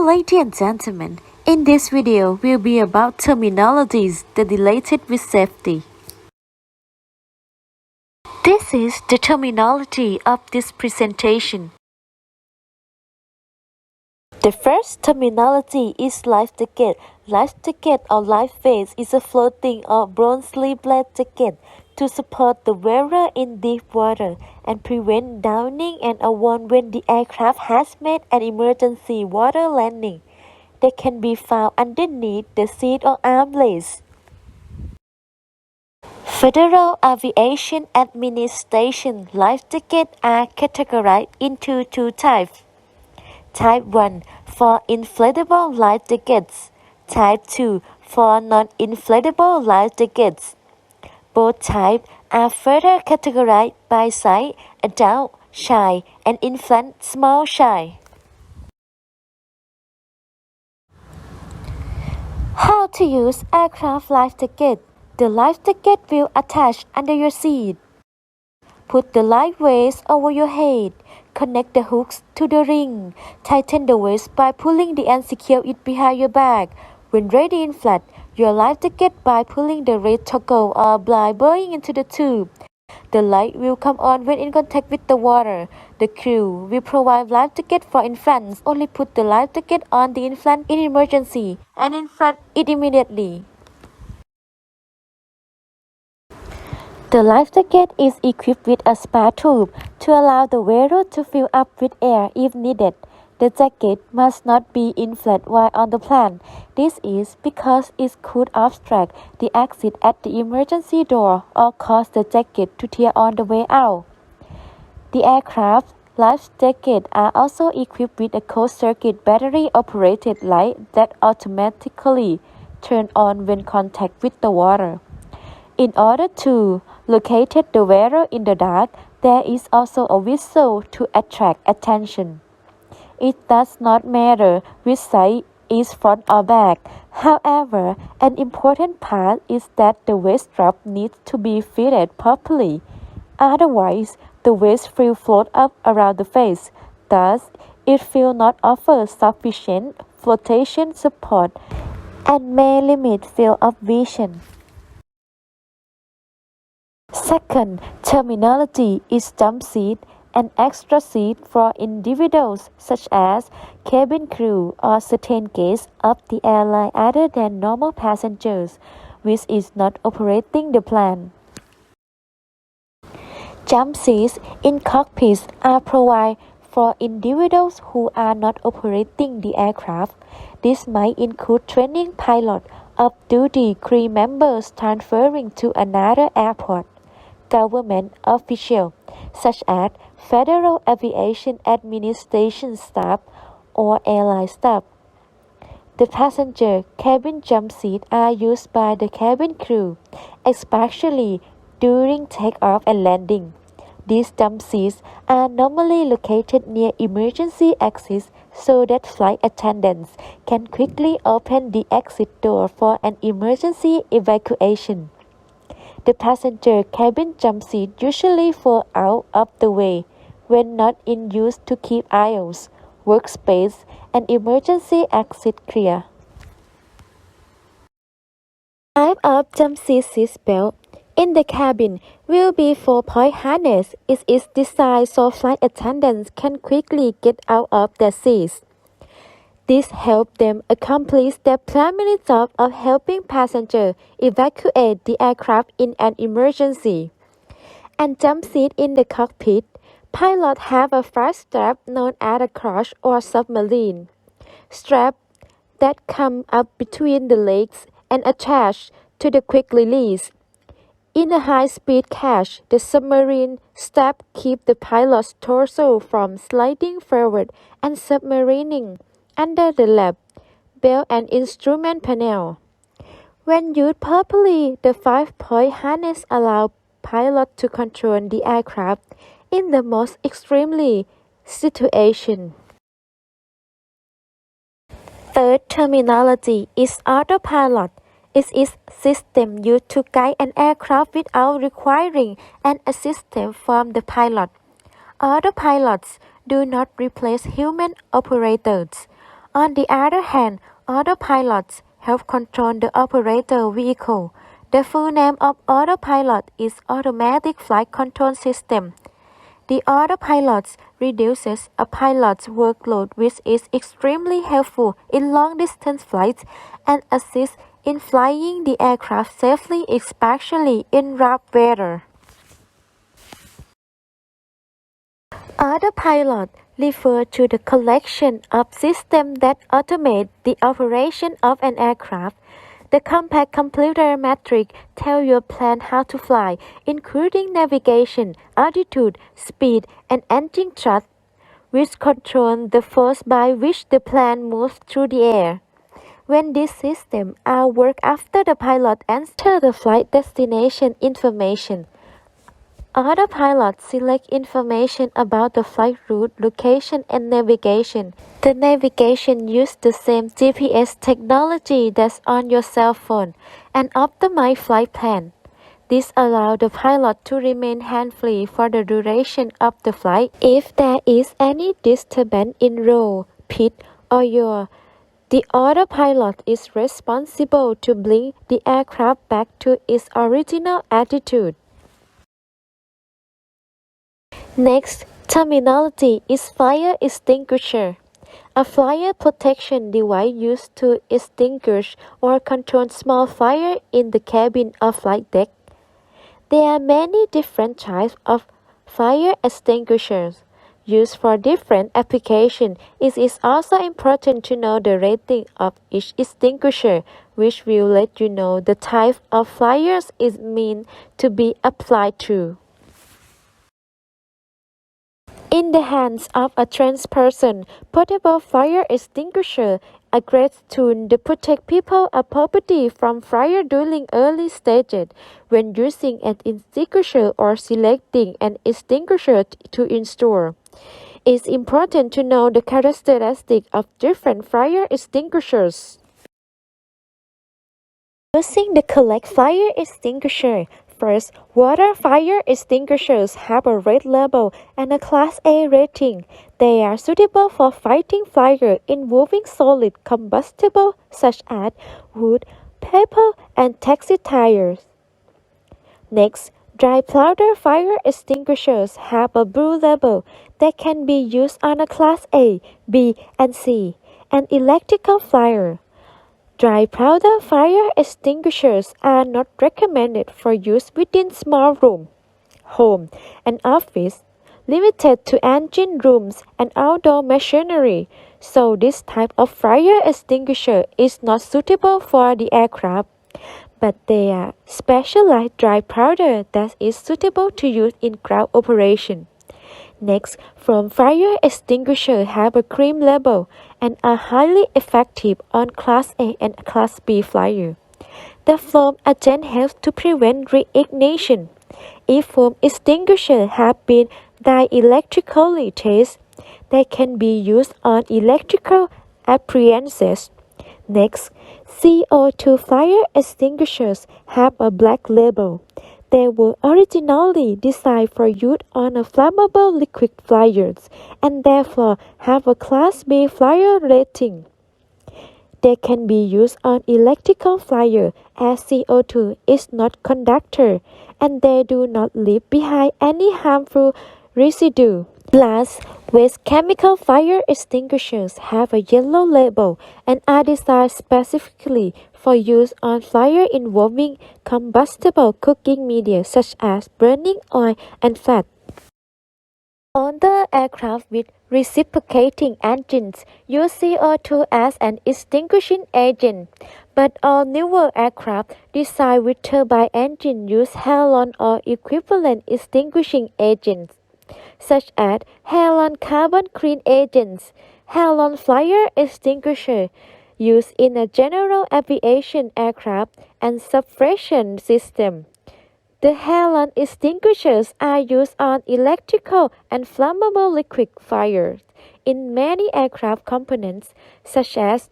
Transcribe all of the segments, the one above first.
ladies and gentlemen, in this video will be about terminologies that related with safety. This is the terminology of this presentation. The first terminology is life jacket. Life jacket or life vest is a floating or bronze sleeveless jacket to support the wearer in deep water and prevent drowning and are worn when the aircraft has made an emergency water landing. They can be found underneath the seat or armrests. Federal Aviation Administration life jackets are categorized into two types. Type 1 for inflatable life jackets. Type 2 for non-inflatable life jackets. Both types are further categorized by size: adult, child, and infant, small child. How to use aircraft life jacket. The life jacket will attach under your seat. Put the life vest over your head. Connect the hooks to the ring. Tighten the vest by pulling the and secure it behind your back. When ready, inflate your life jacket by pulling the red toggle or by blowing into the tube. The light will come on when in contact with the water. The crew will provide life jacket for infants. Only put the life jacket on the infant in emergency and inflate it immediately. The life jacket is equipped with a spare tube to allow the wearer to fill up with air if needed. The jacket must not be inflated while on the plane. This is because it could obstruct the exit at the emergency door or cause the jacket to tear on the way out. The aircraft life jackets are also equipped with a closed-circuit battery-operated light that automatically turn on when contact with the water. In order to locate the wearer in the dark, there is also a whistle to attract attention. It does not matter which side is front or back. However, an important part is that the waist strap needs to be fitted properly. Otherwise, the waist will float up around the face. Thus, it will not offer sufficient flotation support and may limit field of vision. Second terminology is jump seat, an extra seat for individuals such as cabin crew or certain guests of the airline other than normal passengers, which is not operating the plane. Jump seats in cockpits are provided for individuals who are not operating the aircraft. This might include training pilots, off-duty crew members transferring to another airport, government officials such as Federal Aviation Administration staff or airline staff. The passenger cabin jump seats are used by the cabin crew, especially during takeoff and landing. These jump seats are normally located near emergency exits so that flight attendants can quickly open the exit door for an emergency evacuation. The passenger cabin jump seat usually fall out of the way when not in use to keep aisles, workspace, and emergency exit clear. Type of jump seat belt in the cabin will be 4-point harness. It is designed so flight attendants can quickly get out of their seats. This helps them accomplish their primary job of helping passengers evacuate the aircraft in an emergency. And jump seat in the cockpit, pilots have a fast strap known as a crotch or submarine strap that come up between the legs and attached to the quick release. In a high-speed crash, the submarine strap keeps the pilot's torso from sliding forward and submarining under the lap, belt and instrument panel. When used properly, the 5-point harness allows pilots to control the aircraft in the most extremely situation. Third terminology is autopilot. It is a system used to guide an aircraft without requiring an assistance from the pilot. Autopilots do not replace human operators. On the other hand, autopilots help control the operator vehicle. The full name of autopilot is Automatic Flight Control System. The autopilot reduces a pilot's workload, which is extremely helpful in long-distance flights and assists in flying the aircraft safely, especially in rough weather. Autopilot refers to the collection of systems that automate the operation of an aircraft. The compact computer metrics tell your plane how to fly, including navigation, altitude, speed, and engine thrust, which control the force by which the plane moves through the air. When these systems are worked after the pilot enters the flight destination information, autopilot select information about the flight route, location, and navigation. The navigation uses the same GPS technology that's on your cell phone and optimize flight plan. This allows the pilot to remain hands-free for the duration of the flight. If there is any disturbance in roll, pitch, or yaw, the autopilot is responsible to bring the aircraft back to its original altitude. Next terminology is fire extinguisher. A fire protection device used to extinguish or control small fire in the cabin or flight deck. There are many different types of fire extinguishers used for different applications. It is also important to know the rating of each extinguisher, which will let you know the type of fires it meant to be applied to. In the hands of a trained person, portable fire extinguisher are a great tool to protect people or property from fire during early stages. When using an extinguisher or selecting an extinguisher to install, it's important to know the characteristics of different fire extinguishers. Using the correct fire extinguisher. First, water fire extinguishers have a red label and a Class A rating. They are suitable for fighting fire involving solid combustible such as wood, paper, and textiles. Next, dry powder fire extinguishers have a blue label. They can be used on a Class A, B, and C, and electrical fire. Dry powder fire extinguishers are not recommended for use within small rooms, home, and office, limited to engine rooms and outdoor machinery, so this type of fire extinguisher is not suitable for the aircraft. But there are specialized dry powder that is suitable to use in ground operation. Next, foam fire extinguishers have a cream label and are highly effective on Class A and Class B fire. The foam agent helps to prevent reignition. If foam extinguishers have been dielectrically tested, they can be used on electrical appliances. Next, CO2 fire extinguishers have a black label. They were originally designed for use on a flammable liquid flyers and therefore have a Class B flyer rating. They can be used on electrical flyer as CO2 is not conductor and they do not leave behind any harmful residue. Last, waste chemical fire extinguishers have a yellow label and are designed specifically for use on fire involving combustible cooking media such as burning oil and fat. Older aircraft with reciprocating engines use CO2 as an extinguishing agent, but all newer aircraft designed with turbine engines use halon or equivalent extinguishing agents, such as halon carbon clean agents, halon fire extinguisher, used in a general aviation aircraft and suppression system. The halon extinguishers are used on electrical and flammable liquid fires in many aircraft components, such as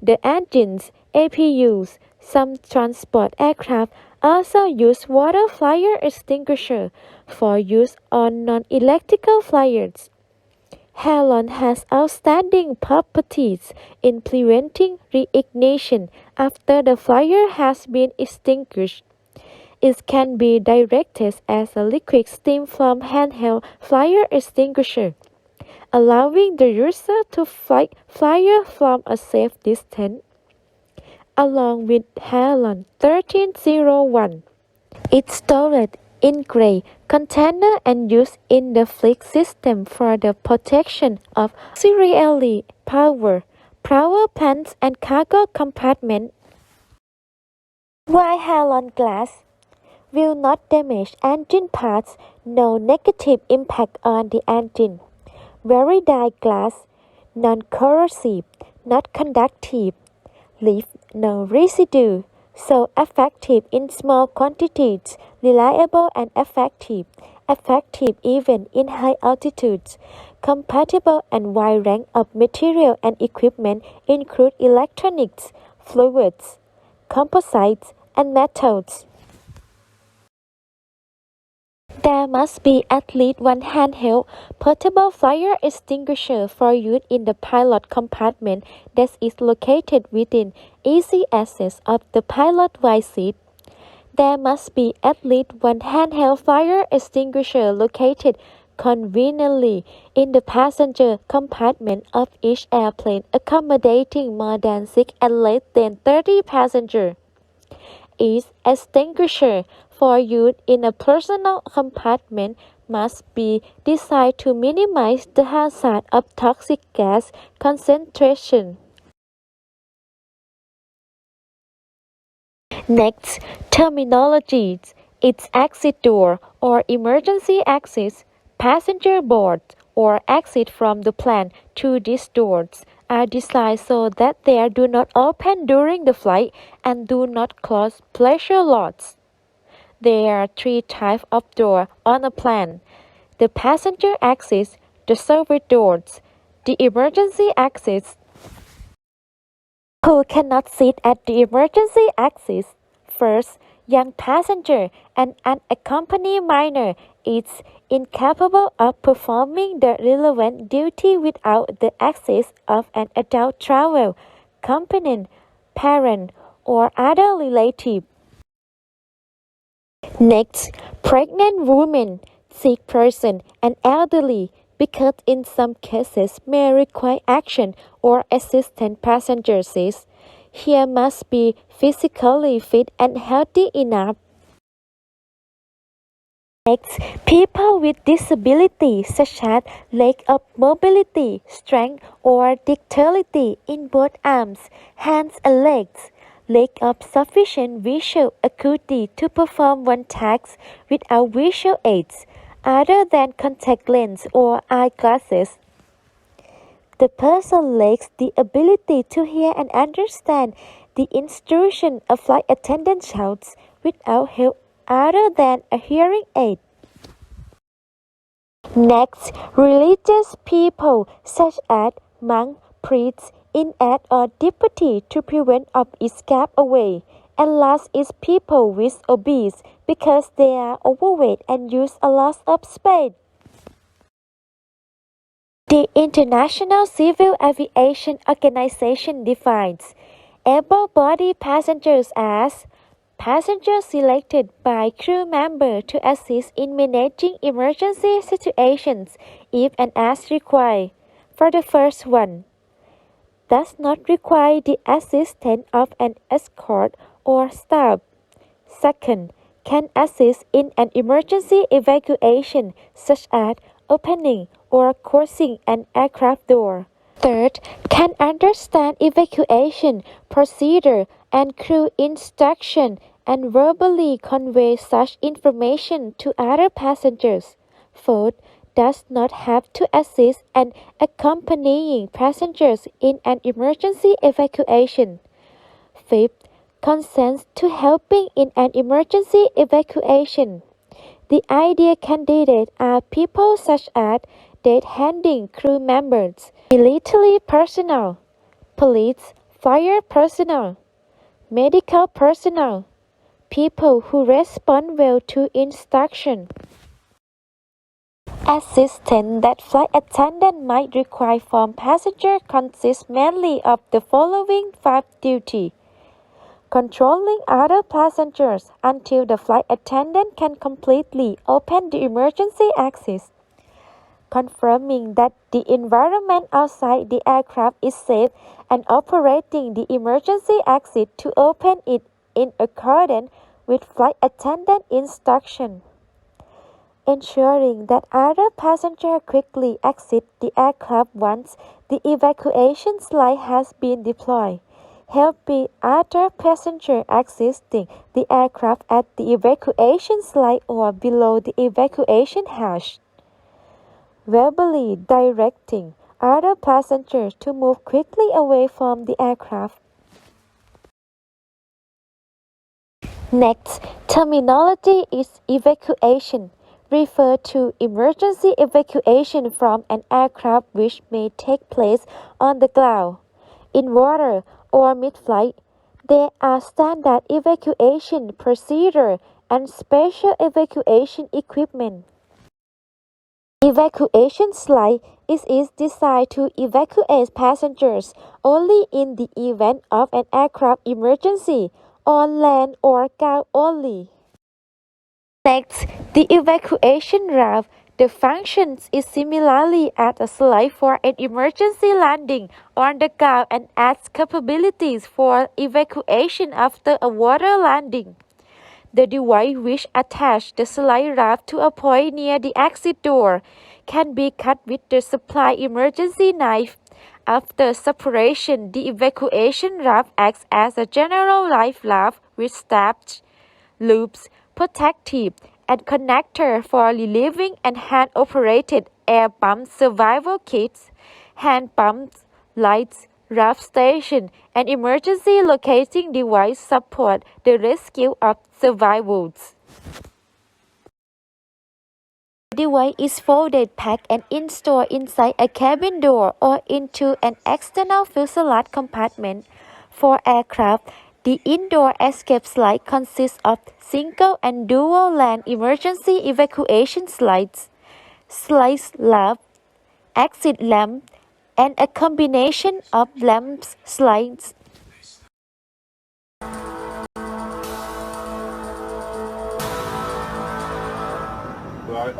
the engines, APUs. Some transport aircraft also use water fire extinguisher for use on non-electrical flyers. Halon has outstanding properties in preventing reignition after the fire has been extinguished. It can be directed as a liquid steam from handheld fire extinguisher, allowing the user to fight fire from a safe distance. Along with Halon 1301, it's stored in gray container and used in the fleet system for the protection of serially power plants and cargo compartments. While halon glass will not damage engine parts, no negative impact on the engine. Very-dyed glass, non-corrosive, not conductive, leave no residue, so effective in small quantities, reliable and effective even in high altitudes. Compatible and wide range of material and equipment include electronics, fluids, composites, and metals. There must be at least one handheld, portable fire extinguisher for use in the pilot compartment that is located within easy access of the pilot wide seat. There must be at least one handheld fire extinguisher located conveniently in the passenger compartment of each airplane accommodating more than 6 and less than 30 passengers. Each extinguisher for use in a personal compartment must be designed to minimize the hazard of toxic gas concentration. Next, terminologies. Its exit door or emergency exits, passenger board, or exit from the plane to these doors are designed so that they do not open during the flight and do not close pleasure lots. There are three types of doors on a plane: the passenger exits, the service doors, the emergency exits. Who cannot sit at the emergency exit? First, young passenger and unaccompanied minor is incapable of performing the relevant duty without the access of an adult travel companion, parent, or other relative. Next, pregnant women, sick person, and elderly, because in some cases may require action or assistant passenger seats. Here must be physically fit and healthy enough. Next, people with disabilities such as lack of mobility, strength, or dexterity in both arms, hands, and legs. Lack of sufficient visual acuity to perform one task without visual aids, other than contact lens or eyeglasses. The person lacks the ability to hear and understand the instruction a flight attendant shouts without help other than a hearing aid. Next, religious people such as monks, priests, in act or deputy to prevent of escape away. And last is people with obese because they are overweight and use a lot of space. The International Civil Aviation Organization defines able-bodied passengers as passengers selected by crew member to assist in managing emergency situations if and as required. For the first one, does not require the assistance of an escort or staff. Second, can assist in an emergency evacuation such as opening or closing an aircraft door. Third, can understand evacuation procedure and crew instruction and verbally convey such information to other passengers. Fourth, does not have to assist and accompanying passengers in an emergency evacuation. Fifth, consents to helping in an emergency evacuation. The ideal candidates are people such as dead-handing crew members, military personnel, police, fire personnel, medical personnel, people who respond well to instruction. Assistance that flight attendant might require from passenger consists mainly of the following 5 duties. Controlling other passengers until the flight attendant can completely open the emergency exit. Confirming that the environment outside the aircraft is safe and operating the emergency exit to open it in accordance with flight attendant instruction. Ensuring that other passengers quickly exit the aircraft once the evacuation slide has been deployed. Helping other passengers exiting the aircraft at the evacuation slide or below the evacuation hatch. Verbally directing other passengers to move quickly away from the aircraft. Next, terminology is evacuation. Refer to emergency evacuation from an aircraft which may take place on the ground, in water, or mid-flight. There are standard evacuation procedures and special evacuation equipment. Evacuation slide is designed to evacuate passengers only in the event of an aircraft emergency, on land or ground only. Next, the evacuation ramp. The function is similarly as a slide for an emergency landing on the ground and adds capabilities for evacuation after a water landing. The device which attaches the slide ramp to a point near the exit door can be cut with the supply emergency knife. After separation, the evacuation ramp acts as a general life raft with straps, loops, protective, and connector for relieving and hand-operated air pump survival kits, hand pumps, lights, raft station, and emergency locating device support the rescue of survivors. The device is folded, packed, and installed inside a cabin door or into an external fuselage compartment. For aircraft, the indoor escape slide consists of single and dual land emergency evacuation slides, slide lamp, exit lamp, and a combination of lamps slides. Right.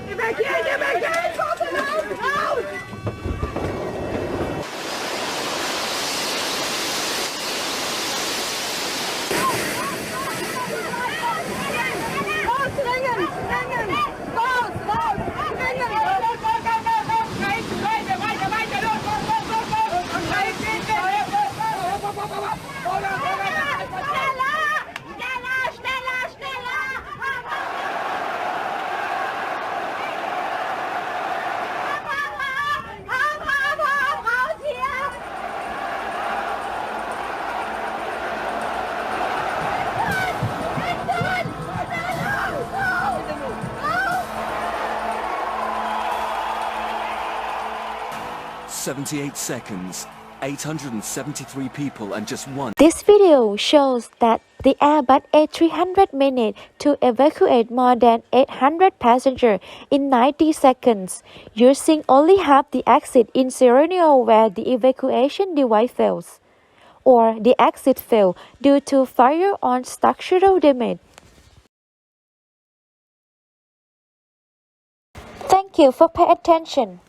Get back out! 78 seconds, 873 people and just one. This video shows that the Airbus A300 managed to evacuate more than 800 passengers in 90 seconds, using only half the exit in scenario where the evacuation device fails, or the exit failed due to fire or structural damage. Thank you for paying attention.